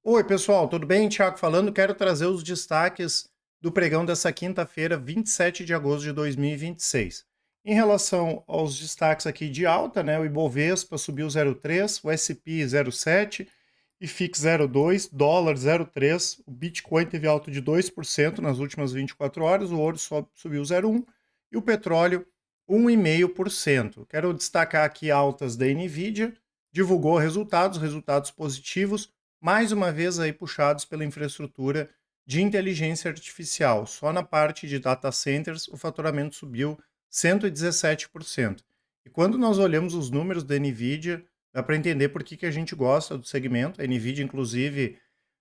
Oi, pessoal, tudo bem? Thiago falando. Quero trazer os destaques do pregão dessa quinta-feira, 27 de agosto de 2026. Em relação aos destaques aqui de alta, né, o Ibovespa subiu 0,3, o S&P 0,7, IFIX 0,2, dólar 0,3, o Bitcoin teve alta de 2% nas últimas 24 horas, o ouro subiu 0,1 e o petróleo 1,5%. Quero destacar aqui altas da Nvidia, divulgou resultados positivos, mais uma vez aí puxados pela infraestrutura de inteligência artificial. Só na parte de data centers o faturamento subiu 117%. E quando nós olhamos os números da Nvidia, dá para entender por que a gente gosta do segmento. A Nvidia, inclusive,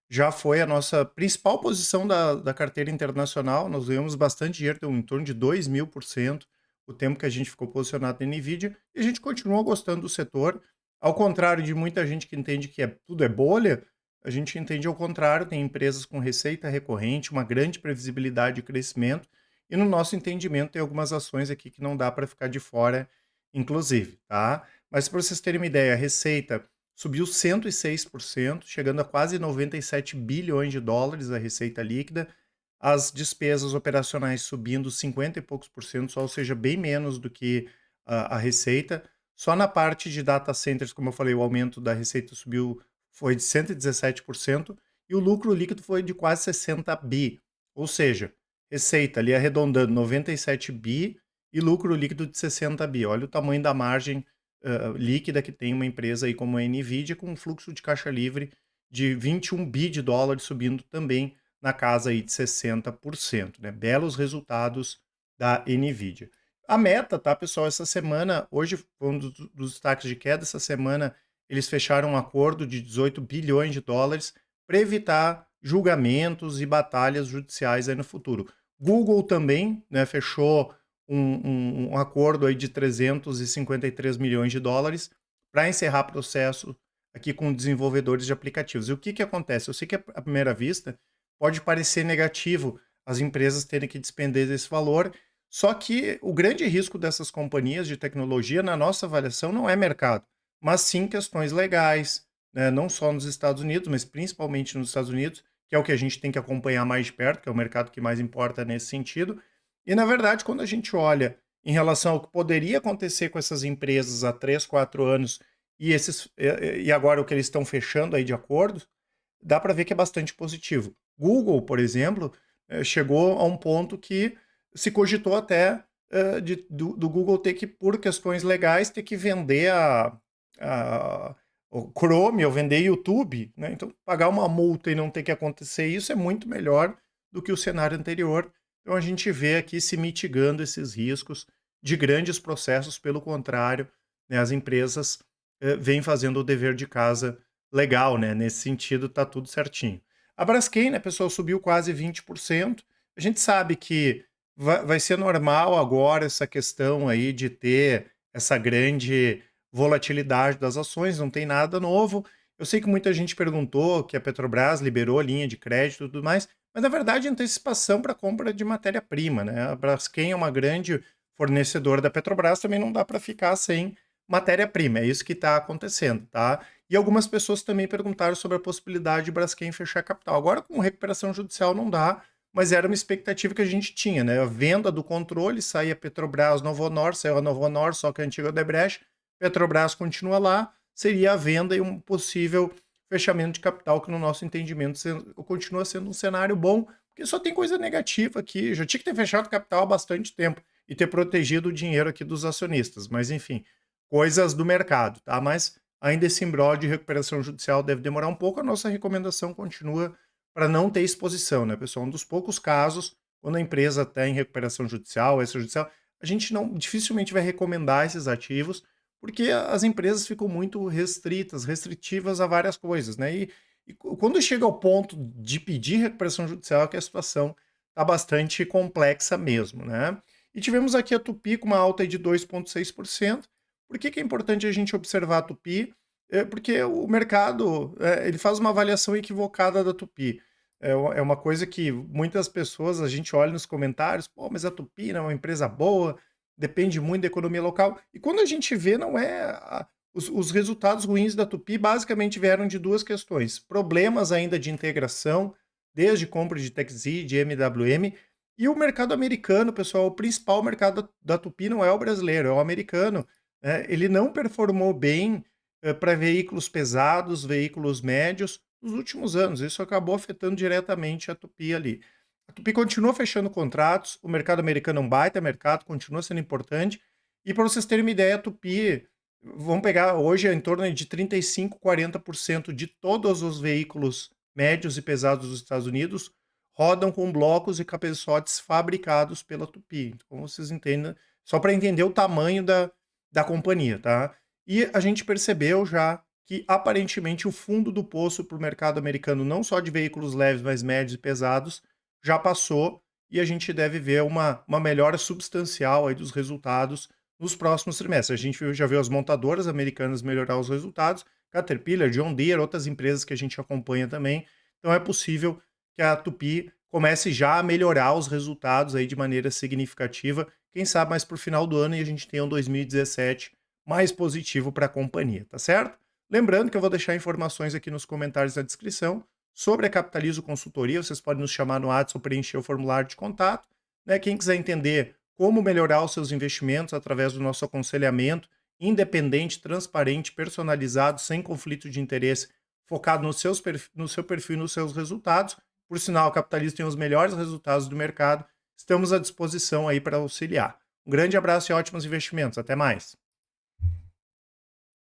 já foi a nossa principal posição da carteira internacional. Nós ganhamos bastante dinheiro, deu em torno de 2.000% o tempo que a gente ficou posicionado na Nvidia, e a gente continua gostando do setor. Ao contrário de muita gente que entende que tudo é bolha, a gente entende ao contrário, tem empresas com receita recorrente, uma grande previsibilidade de crescimento, e no nosso entendimento tem algumas ações aqui que não dá para ficar de fora, inclusive, tá? Mas para vocês terem uma ideia, a receita subiu 106%, chegando a quase 97 bilhões de dólares a receita líquida, as despesas operacionais subindo 50 e poucos por cento, só, ou seja, bem menos do que a receita. Só na parte de data centers, como eu falei, o aumento da receita foi de 117% e o lucro líquido foi de quase 60 bi. Ou seja, receita ali arredondando 97 bi e lucro líquido de 60 bi. Olha o tamanho da margem líquida que tem uma empresa aí como a Nvidia, com um fluxo de caixa livre de 21 bi de dólares, subindo também na casa aí de 60%, né? Belos resultados da Nvidia. A Meta, tá, pessoal, essa semana, hoje foi um dos destaques de queda, essa semana eles fecharam um acordo de 18 bilhões de dólares para evitar julgamentos e batalhas judiciais aí no futuro. Google também, né, fechou um acordo aí de 353 milhões de dólares para encerrar processo aqui com desenvolvedores de aplicativos. E o que acontece? Eu sei que à primeira vista pode parecer negativo as empresas terem que despender desse valor, só que o grande risco dessas companhias de tecnologia, na nossa avaliação, não é mercado, mas sim questões legais, né, não só nos Estados Unidos, mas principalmente nos Estados Unidos, que é o que a gente tem que acompanhar mais de perto, que é o mercado que mais importa nesse sentido. E, na verdade, quando a gente olha em relação ao que poderia acontecer com essas empresas há 3, 4 anos e agora o que eles estão fechando aí de acordos, dá para ver que é bastante positivo. Google, por exemplo, chegou a um ponto que se cogitou até do Google ter que, por questões legais, ter que vender o Chrome ou vender YouTube, né? Então, pagar uma multa e não ter que acontecer isso é muito melhor do que o cenário anterior. Então, a gente vê aqui se mitigando esses riscos de grandes processos, pelo contrário, né, as empresas vêm fazendo o dever de casa legal, né? Nesse sentido, tá tudo certinho. A Braskem, né, pessoal, subiu quase 20%. A gente sabe que vai ser normal agora essa questão aí de ter essa grande volatilidade das ações, não tem nada novo. Eu sei que muita gente perguntou que a Petrobras liberou linha de crédito e tudo mais, mas na verdade é antecipação para compra de matéria-prima, né? A Braskem é uma grande fornecedora da Petrobras, também não dá para ficar sem matéria-prima, é isso que está acontecendo, tá? E algumas pessoas também perguntaram sobre a possibilidade de Braskem fechar capital. Agora, com recuperação judicial, não dá, mas era uma expectativa que a gente tinha, né? A venda do controle, saía Petrobras, Novo Honor, saiu a Novo Honor, só que a antiga Odebrecht, Petrobras continua lá, seria a venda e um possível fechamento de capital, que no nosso entendimento continua sendo um cenário bom, porque só tem coisa negativa aqui. Já tinha que ter fechado capital há bastante tempo e ter protegido o dinheiro aqui dos acionistas, mas enfim, coisas do mercado, tá? Mas ainda esse imbróglio de recuperação judicial deve demorar um pouco. A nossa recomendação continua para não ter exposição, né, pessoal? Um dos poucos casos, quando a empresa está em recuperação judicial, extrajudicial, a gente não dificilmente vai recomendar esses ativos, porque as empresas ficam muito restritivas a várias coisas, né? E quando chega ao ponto de pedir recuperação judicial, é que a situação está bastante complexa mesmo, né? E tivemos aqui a Tupi com uma alta aí de 2,6%. Por que é importante a gente observar a Tupi? Porque o mercado ele faz uma avaliação equivocada da Tupi. É uma coisa que muitas pessoas, a gente olha nos comentários, pô, mas a Tupi não é uma empresa boa, depende muito da economia local. E quando a gente vê, não é. Os resultados ruins da Tupi basicamente vieram de duas questões: problemas ainda de integração, desde compra de TechZ, de MWM, e o mercado americano, pessoal. O principal mercado da Tupi não é o brasileiro, é o americano. Né? Ele não performou bem para veículos pesados, veículos médios nos últimos anos. Isso acabou afetando diretamente a Tupi ali. A Tupi continua fechando contratos, o mercado americano é um baita mercado, continua sendo importante. E para vocês terem uma ideia, a Tupi, vamos pegar hoje em torno de 35, 40% de todos os veículos médios e pesados dos Estados Unidos rodam com blocos e cabeçotes fabricados pela Tupi. Então vocês entendem, só para entender o tamanho da companhia, tá? E a gente percebeu já que aparentemente o fundo do poço para o mercado americano, não só de veículos leves, mas médios e pesados, já passou e a gente deve ver uma melhora substancial aí dos resultados nos próximos trimestres. A gente já viu as montadoras americanas melhorar os resultados, Caterpillar, John Deere, outras empresas que a gente acompanha também. Então é possível que a Tupi comece já a melhorar os resultados aí de maneira significativa. Quem sabe mais para o final do ano e a gente tenha um 2017 mais positivo para a companhia, tá certo? Lembrando que eu vou deixar informações aqui nos comentários da descrição sobre a Capitalizo Consultoria. Vocês podem nos chamar no WhatsApp ou preencher o formulário de contato. Né? Quem quiser entender como melhorar os seus investimentos através do nosso aconselhamento independente, transparente, personalizado, sem conflito de interesse, focado no seu perfil e nos seus resultados. Por sinal, a Capitalizo tem os melhores resultados do mercado. Estamos à disposição aí para auxiliar. Um grande abraço e ótimos investimentos. Até mais.